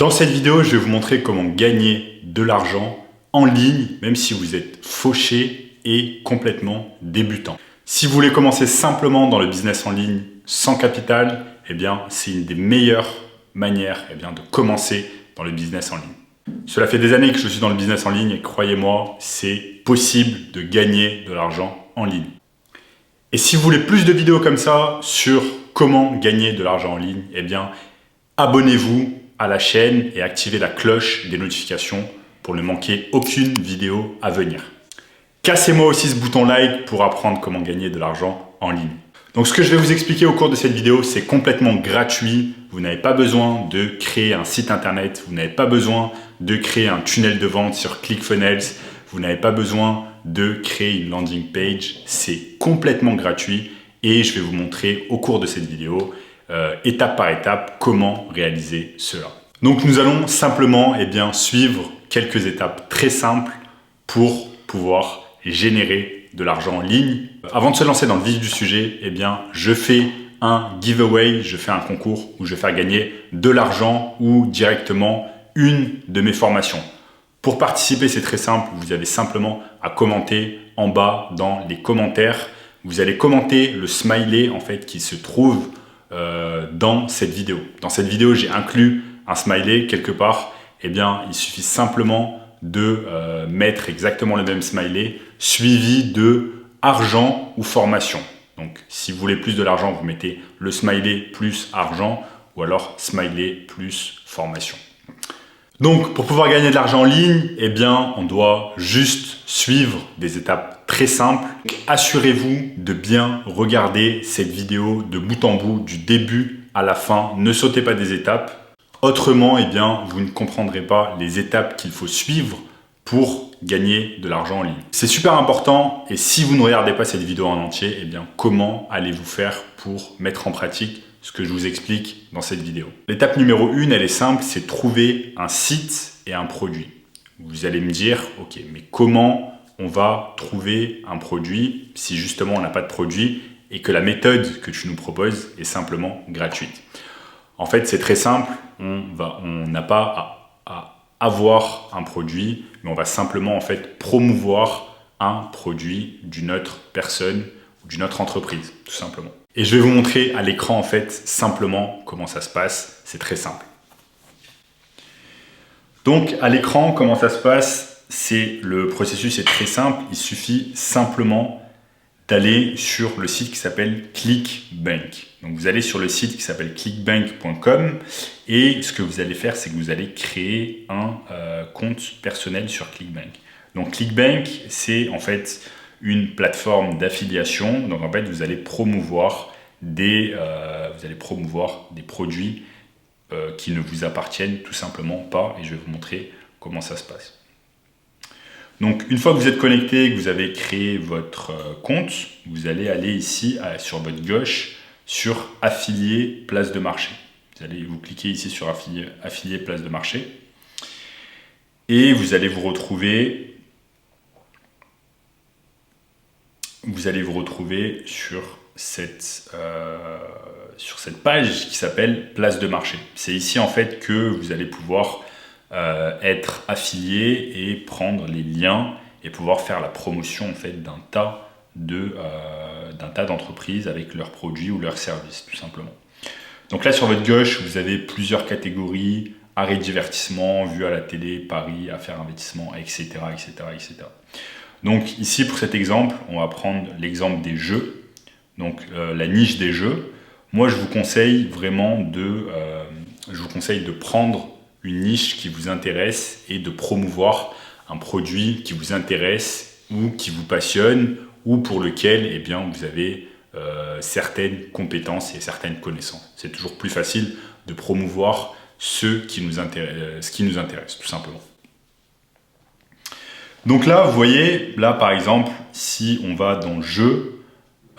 Dans cette vidéo, je vais vous montrer comment gagner de l'argent en ligne, même si vous êtes fauché et complètement débutant. Si vous voulez commencer simplement dans le business en ligne sans capital, eh bien, c'est une des meilleures manières de commencer dans le business en ligne. Cela fait des années que je suis dans le business en ligne et croyez-moi, c'est possible de gagner de l'argent en ligne. Et si vous voulez plus de vidéos comme ça sur comment gagner de l'argent en ligne, eh bien, abonnez-vous à la chaîne et activez la cloche des notifications pour ne manquer aucune vidéo à venir. Cassez-moi aussi ce bouton like pour apprendre comment gagner de l'argent en ligne. Donc ce que je vais vous expliquer au cours de cette vidéo, c'est complètement gratuit. Vous n'avez pas besoin de créer un site internet, vous n'avez pas besoin de créer un tunnel de vente sur ClickFunnels, vous n'avez pas besoin de créer une landing page. C'est complètement gratuit et je vais vous montrer au cours de cette vidéo étape par étape comment réaliser cela. Donc nous allons simplement suivre quelques étapes très simples pour pouvoir générer de l'argent en ligne. Avant de se lancer dans le vif du sujet, je fais un giveaway, je fais un concours où je vais faire gagner de l'argent ou directement une de mes formations. Pour participer, c'est très simple, vous avez simplement à commenter en bas dans les commentaires. Vous allez commenter le smiley qui se trouve dans cette vidéo. Dans cette vidéo, j'ai inclus un smiley quelque part. Il suffit simplement de mettre exactement le même smiley suivi de argent ou formation. Donc, si vous voulez plus de l'argent, vous mettez le smiley plus argent ou alors smiley plus formation. Donc, pour pouvoir gagner de l'argent en ligne, on doit juste suivre des étapes très simples. Assurez-vous de bien regarder cette vidéo de bout en bout, du début à la fin. Ne sautez pas des étapes. Autrement, vous ne comprendrez pas les étapes qu'il faut suivre pour gagner de l'argent en ligne. C'est super important et si vous ne regardez pas cette vidéo en entier, comment allez-vous faire pour mettre en pratique ce que je vous explique dans cette vidéo? L'étape numéro 1, elle est simple, c'est trouver un site et un produit. Vous allez me dire, ok, mais comment on va trouver un produit si justement on n'a pas de produit et que la méthode que tu nous proposes est simplement gratuite? En fait, c'est très simple, on n'a pas à avoir un produit, mais on va simplement promouvoir un produit d'une autre personne ou d'une autre entreprise, tout simplement. Et je vais vous montrer à l'écran simplement comment ça se passe, c'est très simple. Donc à l'écran, comment ça se passe, le processus est très simple, il suffit simplement d'aller sur le site qui s'appelle ClickBank. Donc vous allez sur le site qui s'appelle clickbank.com et ce que vous allez faire, c'est que vous allez créer un compte personnel sur ClickBank. Donc ClickBank, c'est une plateforme d'affiliation. Donc vous allez promouvoir des produits qui ne vous appartiennent tout simplement pas et je vais vous montrer comment ça se passe. Donc, une fois que vous êtes connecté, que vous avez créé votre compte, vous allez aller ici sur votre gauche sur affilier place de marché. Vous cliquez ici sur affilier place de marché et vous allez vous retrouver sur cette page qui s'appelle place de marché. C'est ici que vous allez pouvoir être affilié et prendre les liens et pouvoir faire la promotion d'un tas d'entreprises avec leurs produits ou leurs services tout simplement. Donc là sur votre gauche vous avez plusieurs catégories: arrêt divertissement, vue à la télé, paris, affaires, investissement, etc. Donc ici pour cet exemple on va prendre l'exemple des jeux, donc la niche des jeux. Moi je vous conseille vraiment de prendre une niche qui vous intéresse et de promouvoir un produit qui vous intéresse ou qui vous passionne ou pour lequel vous avez certaines compétences et certaines connaissances. C'est toujours plus facile de promouvoir ce qui nous intéresse tout simplement. Donc là, vous voyez, là par exemple, si on va dans jeu,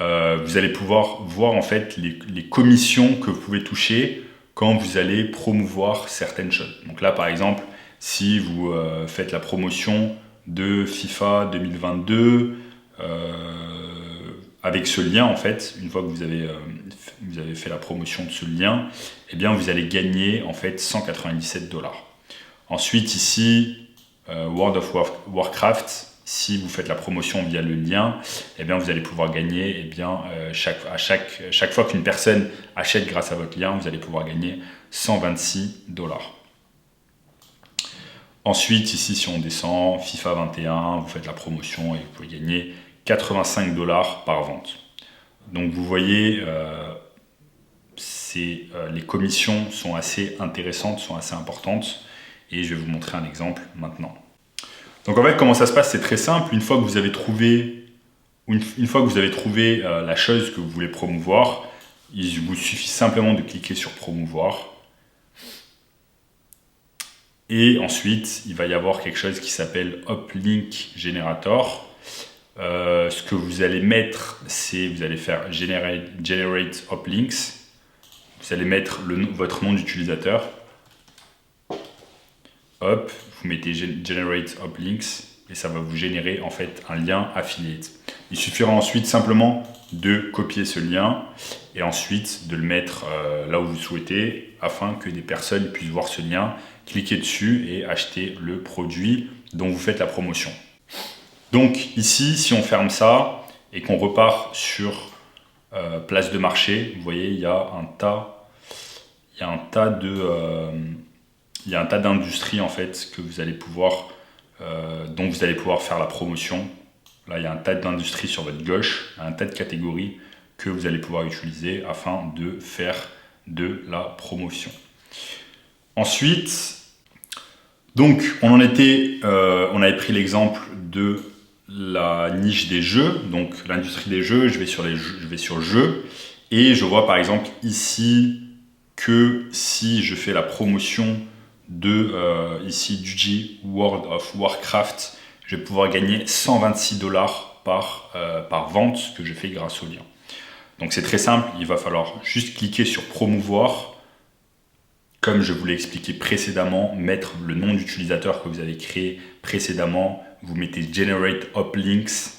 vous allez pouvoir voir les commissions que vous pouvez toucher quand vous allez promouvoir certaines choses. Donc là, par exemple, si vous faites la promotion de FIFA 2022 avec ce lien, en fait, une fois que vous avez fait la promotion de ce lien, eh bien, vous allez gagner en fait 197 $. Ensuite, ici, World of Warcraft, si vous faites la promotion via le lien, eh bien, vous allez pouvoir gagner, eh bien, chaque fois qu'une personne achète grâce à votre lien, vous allez pouvoir gagner 126 $. Ensuite, ici, si on descend, FIFA 21, vous faites la promotion et vous pouvez gagner 85 $ par vente. Donc, vous voyez, les commissions sont assez intéressantes, sont assez importantes. Et je vais vous montrer un exemple maintenant. Donc, en fait, comment ça se passe? C'est très simple. Une fois que vous avez trouvé, la chose que vous voulez promouvoir, il vous suffit simplement de cliquer sur promouvoir. Et ensuite, il va y avoir quelque chose qui s'appelle Uplink Generator. Ce que vous allez mettre, c'est vous allez faire Generate Uplinks. Vous allez mettre votre nom d'utilisateur. Hop, vous mettez Generate Uplinks et ça va vous générer en fait un lien affiliate. Il suffira ensuite simplement de copier ce lien et ensuite de le mettre là où vous souhaitez afin que des personnes puissent voir ce lien, cliquer dessus et acheter le produit dont vous faites la promotion. Donc ici, si on ferme ça et qu'on repart sur place de marché, vous voyez, il y a un tas d'industries en fait que vous allez pouvoir, dont vous allez pouvoir faire la promotion. Là, il y a un tas d'industries sur votre gauche, un tas de catégories que vous allez pouvoir utiliser afin de faire de la promotion. Ensuite, donc on avait pris l'exemple de la niche des jeux, donc l'industrie des jeux. Je vais sur jeux et je vois par exemple ici que si je fais la promotion de du World of Warcraft, je vais pouvoir gagner 126 $ par vente que je fais grâce au lien. Donc c'est très simple, il va falloir juste cliquer sur promouvoir, comme je vous l'ai expliqué précédemment, mettre le nom d'utilisateur que vous avez créé précédemment, vous mettez Generate Uplinks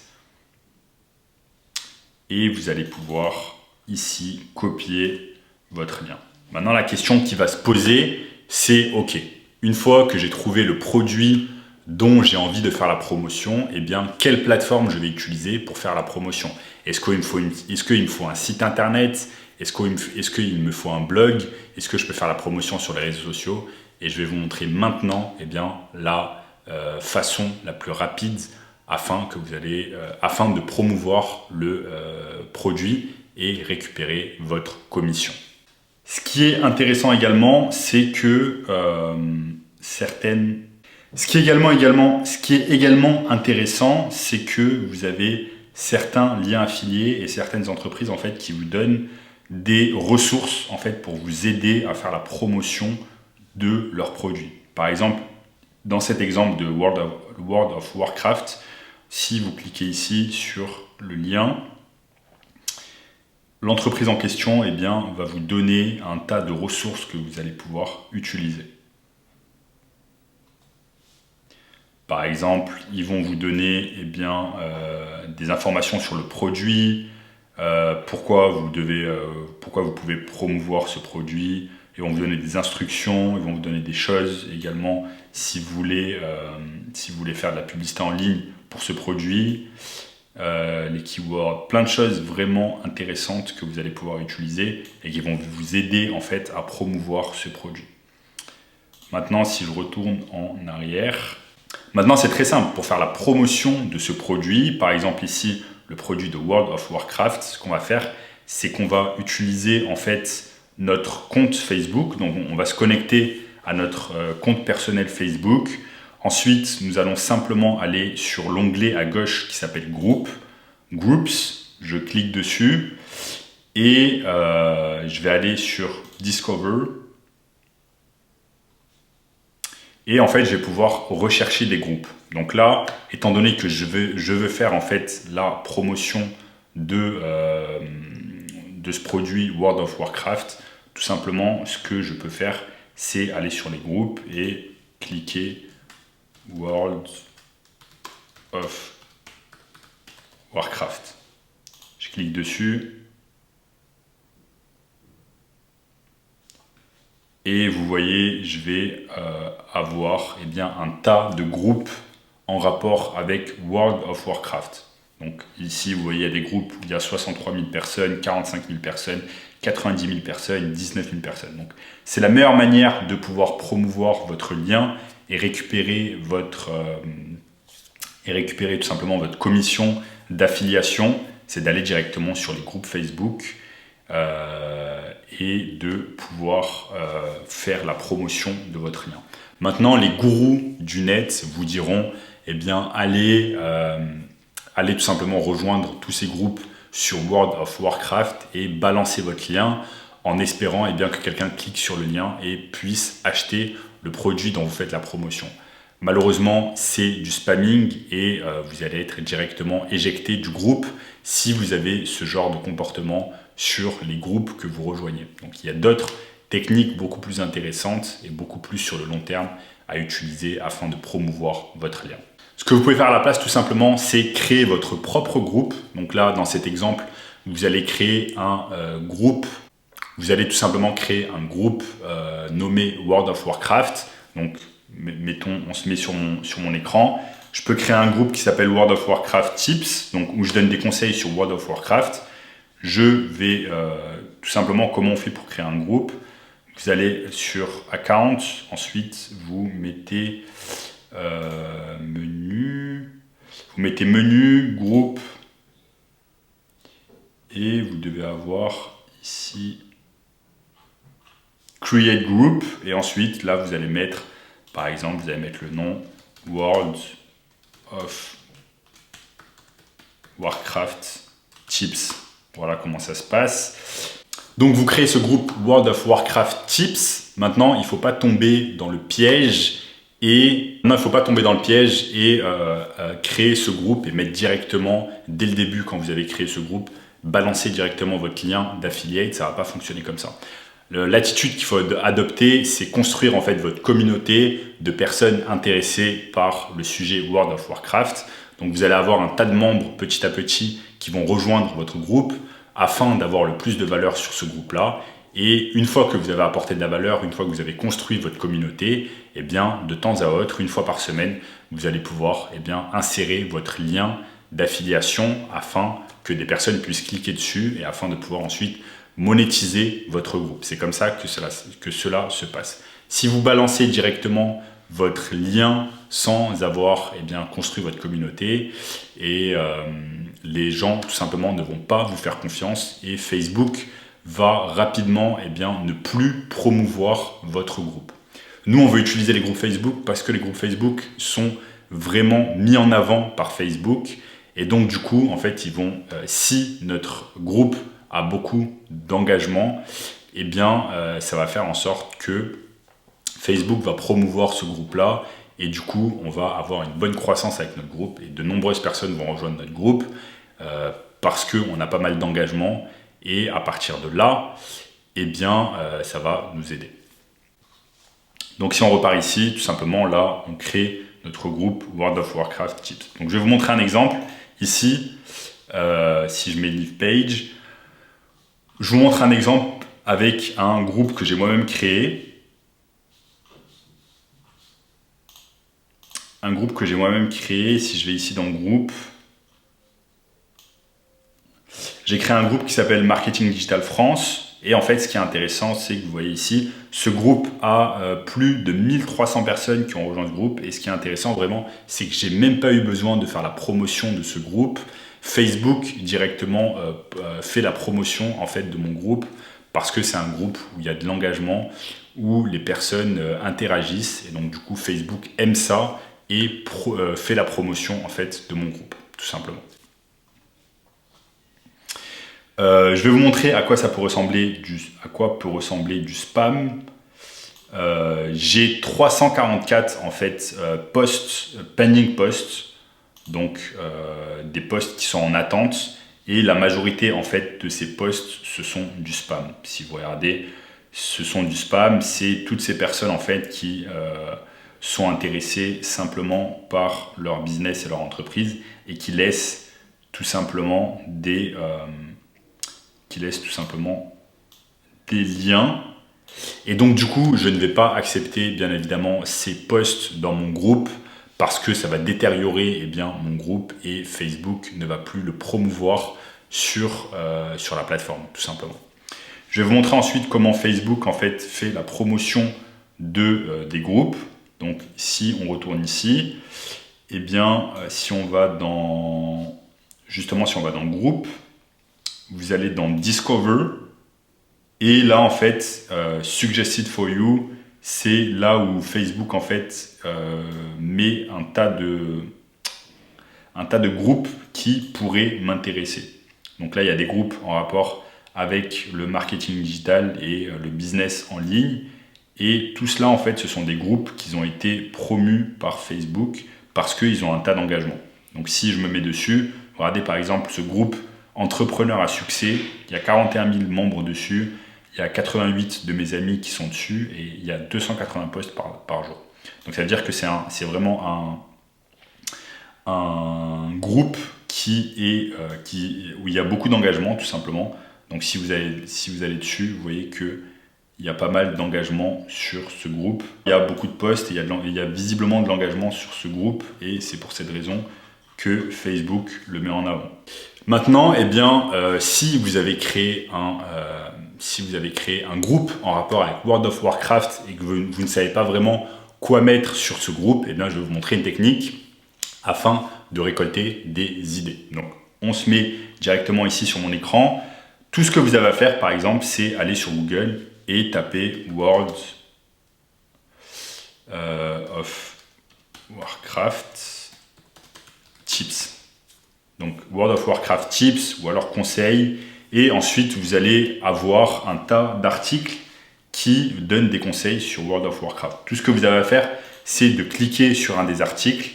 et vous allez pouvoir ici copier votre lien. Maintenant la question qui va se poser, c'est ok, une fois que j'ai trouvé le produit dont j'ai envie de faire la promotion, eh bien, quelle plateforme je vais utiliser pour faire la promotion? Est-ce qu'il me faut un site internet? Est-ce qu'il me faut un blog? Est-ce que je peux faire la promotion sur les réseaux sociaux? Et je vais vous montrer maintenant eh bien, la façon la plus rapide afin de promouvoir le produit et récupérer votre commission. Ce qui est intéressant également, c'est que Ce qui est également intéressant, c'est que vous avez certains liens affiliés et certaines entreprises en fait qui vous donnent des ressources en fait pour vous aider à faire la promotion de leurs produits. Par exemple, dans cet exemple de World of Warcraft, si vous cliquez ici sur le lien, l'entreprise en question eh bien, va vous donner un tas de ressources que vous allez pouvoir utiliser. Par exemple, ils vont vous donner eh bien, des informations sur le produit, pourquoi vous pouvez promouvoir ce produit. Ils vont vous donner des instructions, ils vont vous donner des choses également si vous voulez faire de la publicité en ligne pour ce produit, les keywords, plein de choses vraiment intéressantes que vous allez pouvoir utiliser et qui vont vous aider en fait à promouvoir ce produit. Maintenant, si je retourne en arrière, maintenant c'est très simple pour faire la promotion de ce produit. Par exemple ici, le produit de World of Warcraft, ce qu'on va faire, c'est qu'on va utiliser en fait notre compte Facebook. Donc on va se connecter à notre compte personnel Facebook. Ensuite, nous allons simplement aller sur l'onglet à gauche qui s'appelle Groups. Je clique dessus et je vais aller sur Discover. Et en fait, je vais pouvoir rechercher des groupes. Donc là, étant donné que je veux faire en fait la promotion de ce produit World of Warcraft, tout simplement, ce que je peux faire, c'est aller sur les groupes et cliquer World of Warcraft. Je clique dessus. Et vous voyez, je vais avoir un tas de groupes en rapport avec World of Warcraft. Donc ici, vous voyez, il y a des groupes où il y a 63 000 personnes, 45 000 personnes, 90 000 personnes, 19 000 personnes. Donc c'est la meilleure manière de pouvoir promouvoir votre lien et récupérer tout simplement votre commission d'affiliation. C'est d'aller directement sur les groupes Facebook et de pouvoir faire la promotion de votre lien. Maintenant, les gourous du net vous diront, allez tout simplement rejoindre tous ces groupes sur World of Warcraft et balancer votre lien en espérant que quelqu'un clique sur le lien et puisse acheter le produit dont vous faites la promotion. Malheureusement, c'est du spamming et vous allez être directement éjecté du groupe si vous avez ce genre de comportement sur les groupes que vous rejoignez. Donc il y a d'autres techniques beaucoup plus intéressantes et beaucoup plus sur le long terme à utiliser afin de promouvoir votre lien. Ce que vous pouvez faire à la place tout simplement, c'est créer votre propre groupe. Donc là, dans cet exemple, vous allez créer un groupe. Vous allez tout simplement créer un groupe nommé World of Warcraft. Donc mettons, on se met sur mon écran. Je peux créer un groupe qui s'appelle World of Warcraft Tips, donc où je donne des conseils sur World of Warcraft. Je vais tout simplement, comment on fait pour créer un groupe. Vous allez sur Account, ensuite vous mettez menu, groupe, et vous devez avoir ici Create Group, et ensuite là vous allez mettre, par exemple, vous allez mettre le nom World of Warcraft Tips. Voilà comment ça se passe. Donc vous créez ce groupe World of Warcraft Tips. Maintenant, il ne faut pas tomber dans le piège et créer ce groupe et mettre directement, dès le début, quand vous avez créé ce groupe, balancer directement votre lien d'affiliate. Ça ne va pas fonctionner comme ça. L'attitude qu'il faut adopter, c'est construire en fait votre communauté de personnes intéressées par le sujet World of Warcraft. Donc vous allez avoir un tas de membres petit à petit qui vont rejoindre votre groupe afin d'avoir le plus de valeur sur ce groupe-là. Et une fois que vous avez apporté de la valeur, une fois que vous avez construit votre communauté, de temps à autre, une fois par semaine, vous allez pouvoir insérer votre lien d'affiliation afin que des personnes puissent cliquer dessus et afin de pouvoir ensuite monétiser votre groupe. C'est comme ça que cela se passe. Si vous balancez directement votre lien sans avoir construit votre communauté, et les gens tout simplement ne vont pas vous faire confiance et Facebook va rapidement ne plus promouvoir votre groupe. Nous, on veut utiliser les groupes Facebook parce que les groupes Facebook sont vraiment mis en avant par Facebook, et donc du coup en fait si notre groupe a beaucoup d'engagement, ça va faire en sorte que Facebook va promouvoir ce groupe-là, et du coup, on va avoir une bonne croissance avec notre groupe, et de nombreuses personnes vont rejoindre notre groupe parce qu'on a pas mal d'engagement, et à partir de là, ça va nous aider. Donc si on repart ici, tout simplement, là, on crée notre groupe World of Warcraft Tips. Donc je vais vous montrer un exemple. Ici, si je mets Leave Page, je vous montre un exemple avec un groupe que j'ai moi-même créé. Si je vais ici dans le groupe, j'ai créé un groupe qui s'appelle Marketing Digital France. Et en fait, ce qui est intéressant, c'est que vous voyez ici, ce groupe a plus de 1300 personnes qui ont rejoint ce groupe. Et ce qui est intéressant vraiment, c'est que j'ai même pas eu besoin de faire la promotion de ce groupe. Facebook directement fait la promotion en fait de mon groupe parce que c'est un groupe où il y a de l'engagement, où les personnes interagissent, et donc du coup Facebook aime ça et fait la promotion en fait de mon groupe, tout simplement. Je vais vous montrer à quoi peut ressembler du spam. J'ai 344 en fait pending posts, donc des posts qui sont en attente, et la majorité en fait de ces posts ce sont du spam. Si vous regardez, ce sont du spam, c'est toutes ces personnes en fait qui sont intéressées simplement par leur business et leur entreprise et qui laissent tout simplement des liens. Et donc du coup, je ne vais pas accepter bien évidemment ces posts dans mon groupe parce que ça va détériorer mon groupe et Facebook ne va plus le promouvoir sur la plateforme, tout simplement. Je vais vous montrer ensuite comment Facebook en fait fait la promotion des groupes. Donc si on retourne ici, si on va dans groupe, vous allez dans Discover et là en fait Suggested for You, c'est là où Facebook en fait met un tas de groupes qui pourraient m'intéresser. Donc là il y a des groupes en rapport avec le marketing digital et le business en ligne. Et tout cela, en fait, ce sont des groupes qui ont été promus par Facebook parce qu'ils ont un tas d'engagement. Donc si je me mets dessus, regardez par exemple ce groupe Entrepreneurs à succès, il y a 41 000 membres dessus, il y a 88 de mes amis qui sont dessus et il y a 280 posts par jour. Donc ça veut dire que c'est vraiment un groupe où il y a beaucoup d'engagement tout simplement. Donc si vous allez dessus, vous voyez qu'il y a pas mal d'engagement sur ce groupe. Il y a beaucoup de posts, et il y a visiblement de l'engagement sur ce groupe et c'est pour cette raison que Facebook le met en avant. Maintenant, si vous avez créé un groupe en rapport avec World of Warcraft et que vous ne savez pas vraiment quoi mettre sur ce groupe, je vais vous montrer une technique afin de récolter des idées. Donc, on se met directement ici sur mon écran. Tout ce que vous avez à faire, par exemple, c'est aller sur Google et taper World of Warcraft Tips. Donc, World of Warcraft Tips ou alors conseils. Et ensuite, vous allez avoir un tas d'articles qui donnent des conseils sur World of Warcraft. Tout ce que vous avez à faire, c'est de cliquer sur un des articles.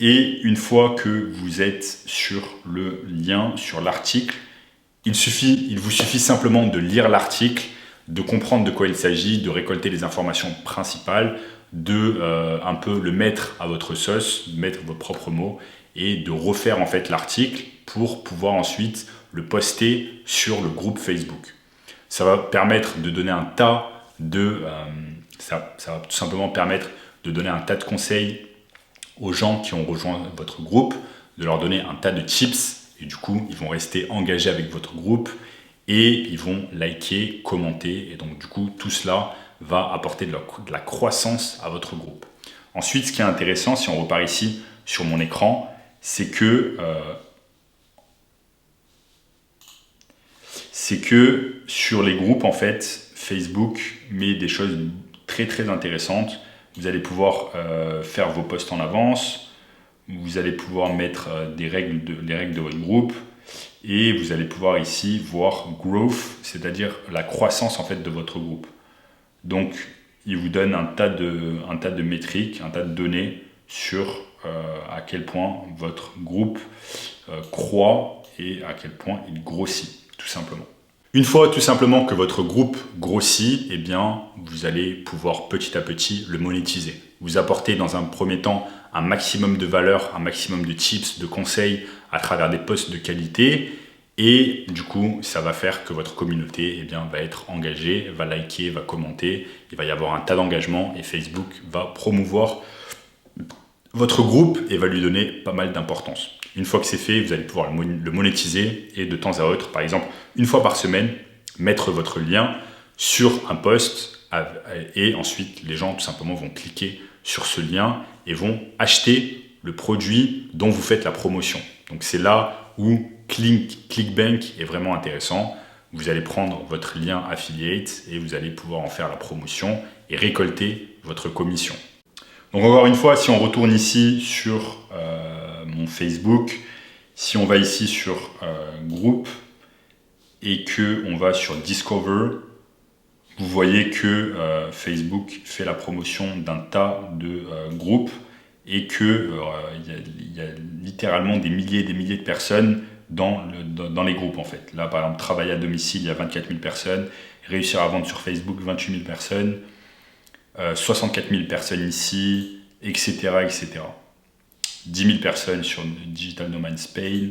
Et une fois que vous êtes sur le lien, sur l'article, il vous suffit simplement de lire l'article, de comprendre de quoi il s'agit, de récolter les informations principales, de un peu le mettre à votre sauce, mettre vos propres mots et de refaire en fait l'article pour pouvoir ensuite le poster sur le groupe Facebook. Ça va permettre de donner ça va tout simplement permettre de donner un tas de conseils aux gens qui ont rejoint votre groupe, de leur donner un tas de tips et du coup ils vont rester engagés avec votre groupe et ils vont liker, commenter et donc du coup tout cela va apporter de la croissance à votre groupe. Ensuite, ce qui est intéressant, si on repart ici sur mon écran, c'est que sur les groupes en fait Facebook met des choses très très intéressantes. Vous allez pouvoir faire vos posts en avance, vous allez pouvoir mettre les règles de votre groupe et vous allez pouvoir ici voir growth, c'est-à-dire la croissance en fait de votre groupe. Donc, il vous donne un tas de métriques, un tas de données sur à quel point votre groupe croît et à quel point il grossit, tout simplement. Une fois tout simplement que votre groupe grossit, vous allez pouvoir petit à petit le monétiser. Vous apportez dans un premier temps un maximum de valeur, un maximum de tips, de conseils à travers des posts de qualité. Et du coup, ça va faire que votre communauté va être engagée, va liker, va commenter. Il va y avoir un tas d'engagement et Facebook va promouvoir votre groupe et va lui donner pas mal d'importance. Une fois que c'est fait, vous allez pouvoir le monétiser et de temps à autre, par exemple, une fois par semaine, mettre votre lien sur un post et ensuite les gens tout simplement vont cliquer sur ce lien et vont acheter le produit dont vous faites la promotion. Donc c'est là où ClickBank est vraiment intéressant. Vous allez prendre votre lien affiliate et vous allez pouvoir en faire la promotion et récolter votre commission. Donc encore une fois, si on retourne ici sur mon Facebook, si on va ici sur groupe et qu'on va sur Discover, vous voyez que Facebook fait la promotion d'un tas de groupes et qu'il y a littéralement des milliers et des milliers de personnes dans les groupes en fait. Là par exemple, travailler à domicile, il y a 24 000 personnes, réussir à vendre sur Facebook, 28 000 personnes, 64 000 personnes ici, etc., etc. 10 000 personnes sur Digital Nomad Spain.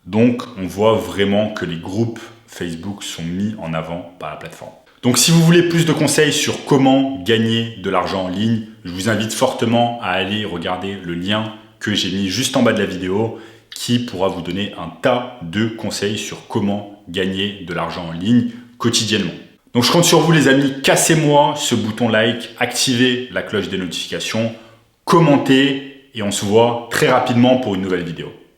Donc, on voit vraiment que les groupes Facebook sont mis en avant par la plateforme. Donc, si vous voulez plus de conseils sur comment gagner de l'argent en ligne, je vous invite fortement à aller regarder le lien que j'ai mis juste en bas de la vidéo qui pourra vous donner un tas de conseils sur comment gagner de l'argent en ligne quotidiennement. Donc, je compte sur vous les amis, cassez-moi ce bouton like, activez la cloche des notifications, commentez et on se voit très rapidement pour une nouvelle vidéo.